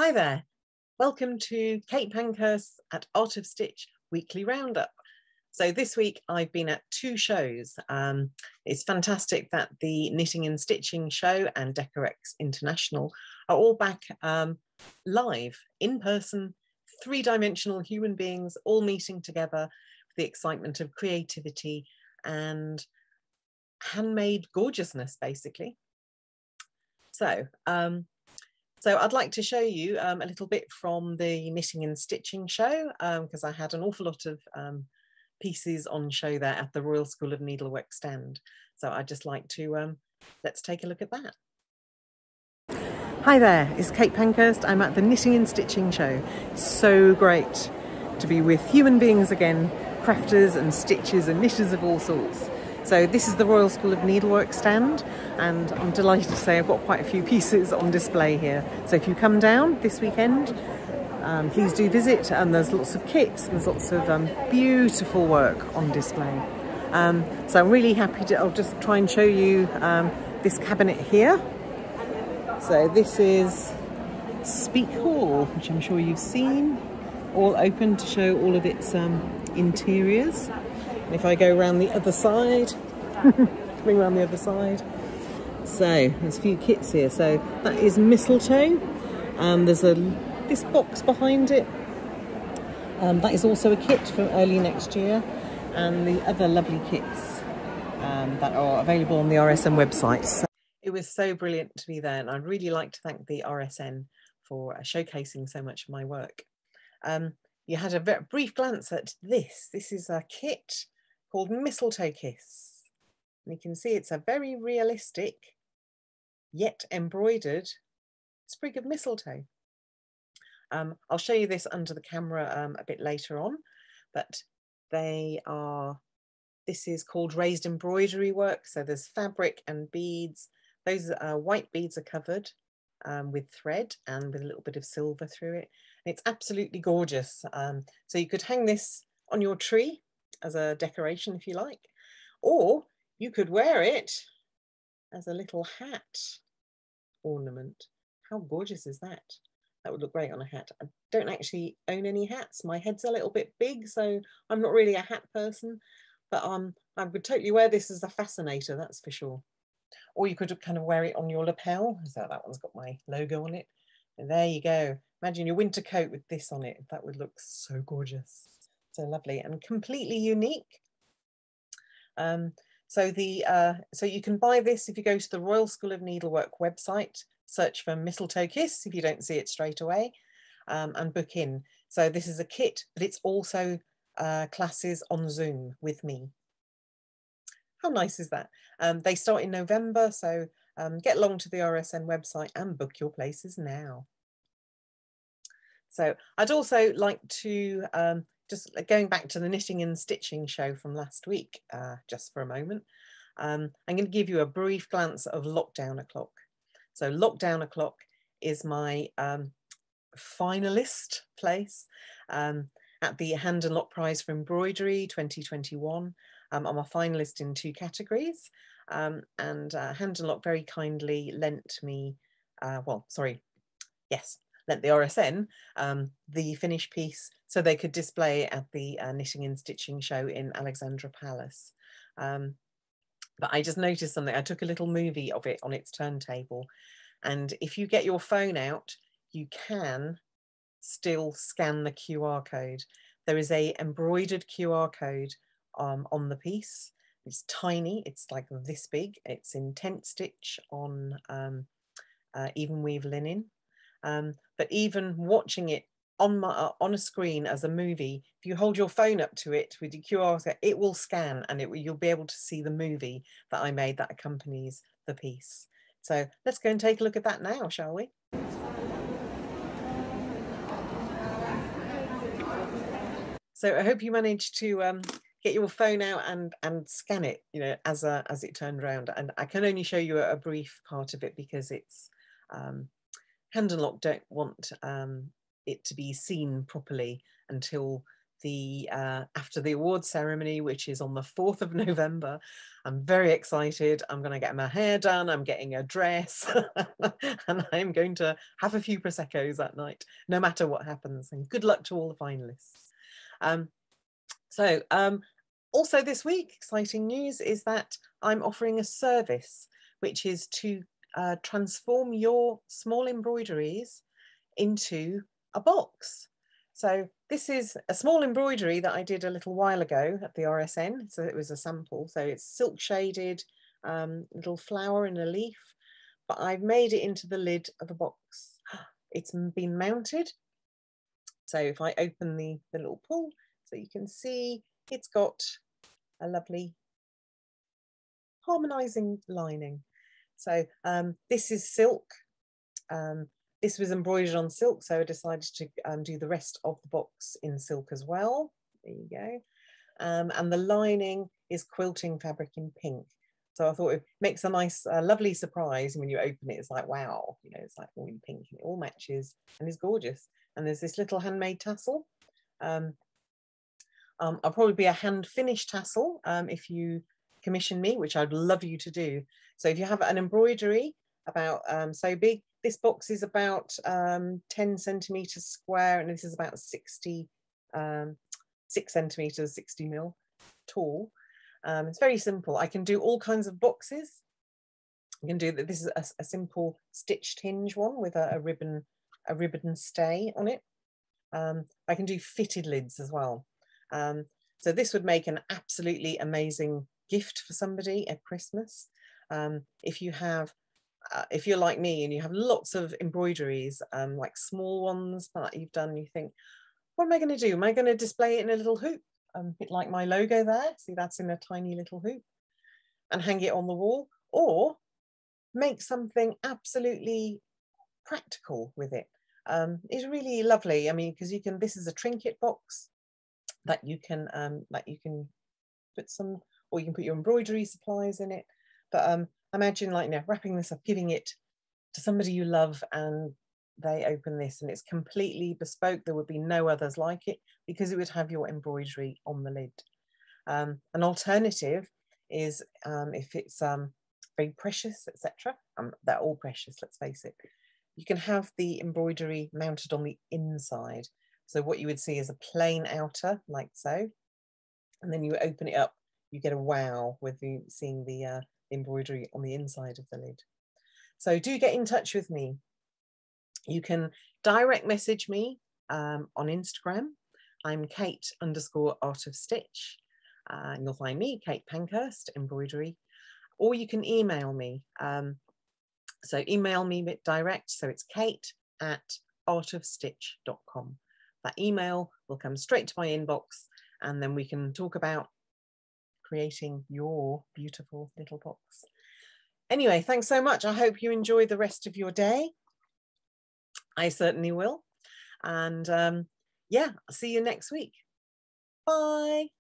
Hi there, welcome to Kate Pankhurs at Art of Stitch Weekly Roundup. So this week I've been at two shows. It's fantastic that the Knitting and Stitching show and Decorex International are all back live, in person, three-dimensional human beings all meeting together with the excitement of creativity and handmade gorgeousness, basically. So I'd like to show you a little bit from the Knitting and Stitching show, because I had an awful lot of pieces on show there at the Royal School of Needlework stand. So I'd just like to, let's take a look at that. Hi there, it's Kate Pankhurst. I'm at the Knitting and Stitching show. It's so great to be with human beings again, crafters and stitchers and knitters of all sorts. So this is the Royal School of Needlework stand, and I'm delighted to say I've got quite a few pieces on display here. So if you come down this weekend, please do visit, and there's lots of kits, there's lots of beautiful work on display. So I'm really happy to, I'll just try and show you this cabinet here. So this is Speak Hall, which I'm sure you've seen, all open to show all of its interiors. And if I go around the other side, coming around the other side, so there's a few kits here. So that is Mistletoe, and there's this box behind it. That is also a kit for early next year, and the other lovely kits that are available on the RSN website. So it was so brilliant to be there, and I'd really like to thank the RSN for showcasing so much of my work. You had a very brief glance at this. This is a kit called Mistletoe Kiss. And you can see it's a very realistic, yet embroidered sprig of mistletoe. I'll show you this under the camera a bit later on, but this is called raised embroidery work. So there's fabric and beads. Those white beads are covered with thread and with a little bit of silver through it. And it's absolutely gorgeous. So you could hang this on your tree as a decoration if you like, or you could wear it as a little hat ornament. How gorgeous is that? That would look great on a hat. I don't actually own any hats. My head's a little bit big, so I'm not really a hat person, but I would totally wear this as a fascinator, that's for sure. Or you could kind of wear it on your lapel. So that one's got my logo on it. And there you go. Imagine your winter coat with this on it. That would look so gorgeous. So lovely and completely unique. So you can buy this if you go to the Royal School of Needlework website, search for Mistletoe Kiss if you don't see it straight away, and book in. So this is a kit, but it's also classes on Zoom with me. How nice is that? They start in November, so get along to the RSN website and book your places now. So I'd also like to, just going back to the Knitting and Stitching show from last week, just for a moment, I'm going to give you a brief glance of Lockdown O'Clock. So Lockdown O'Clock is my finalist place at the Hand and Lock Prize for Embroidery 2021. I'm a finalist in 2 categories, and Hand and Lock very kindly lent me, lent the RSN the finished piece so they could display it at the Knitting and Stitching show in Alexandra Palace. But I just noticed something. I took a little movie of it on its turntable, and if you get your phone out, you can still scan the QR code. There is a embroidered QR code on the piece. It's tiny, it's like this big. It's in tent stitch on even weave linen. But even watching it on a screen as a movie, if you hold your phone up to it with your QR code, it will scan, and you'll be able to see the movie that I made that accompanies the piece. So let's go and take a look at that now, shall we? So I hope you managed to get your phone out and scan it, you know, as it turned around. And I can only show you a brief part of it because it's Hand and Lock don't want it to be seen properly until after the award ceremony, which is on the 4th of November. I'm very excited. I'm going to get my hair done. I'm getting a dress and I'm going to have a few Prosecco's that night, no matter what happens. And good luck to all the finalists. Also this week, exciting news is that I'm offering a service, which is to transform your small embroideries into a box. So this is a small embroidery that I did a little while ago at the RSN. So it was a sample. So it's silk shaded, little flower and a leaf, but I've made it into the lid of the box. It's been mounted. So if I open the little pull, so you can see it's got a lovely harmonizing lining. So this is silk. This was embroidered on silk, so I decided to do the rest of the box in silk as well. There you go. And the lining is quilting fabric in pink. So I thought it makes a nice, lovely surprise when you open it. It's like, wow, you know, it's like all in pink and it all matches and is gorgeous. And there's this little handmade tassel. I'll probably be a hand finished tassel if you commission me, which I'd love you to do. So if you have an embroidery about so big, this box is about 10 centimeters square, and this is about 6 centimeters, 60 mil tall. It's very simple. I can do all kinds of boxes. I can do that. This is a simple stitched hinge one with a ribbon stay on it. I can do fitted lids as well. So this would make an absolutely amazing gift for somebody at Christmas. If you're like me and you have lots of embroideries, like small ones that you've done, you think, what am I going to do? Am I going to display it in a little hoop? A bit like my logo there. See, that's in a tiny little hoop, and hang it on the wall, or make something absolutely practical with it. It's really lovely. I mean, because you can, this is a trinket box that you can put some, or you can put your embroidery supplies in it. But imagine, like, now wrapping this up, giving it to somebody you love, and they open this and it's completely bespoke. There would be no others like it because it would have your embroidery on the lid. An alternative is if it's very precious, etc. They're all precious, let's face it. You can have the embroidery mounted on the inside. So what you would see is a plain outer, like so, and then you open it up, you get a wow with seeing the embroidery on the inside of the lid. So do get in touch with me. You can direct message me on Instagram. I'm Kate_artofstitch. And you'll find me, Kate Pankhurs, embroidery, or you can email me. So email me direct, so it's kate@artofstitch.com. That email will come straight to my inbox, and then we can talk about creating your beautiful little box. Anyway, thanks so much. I hope you enjoy the rest of your day. I certainly will. And yeah, I'll see you next week. Bye.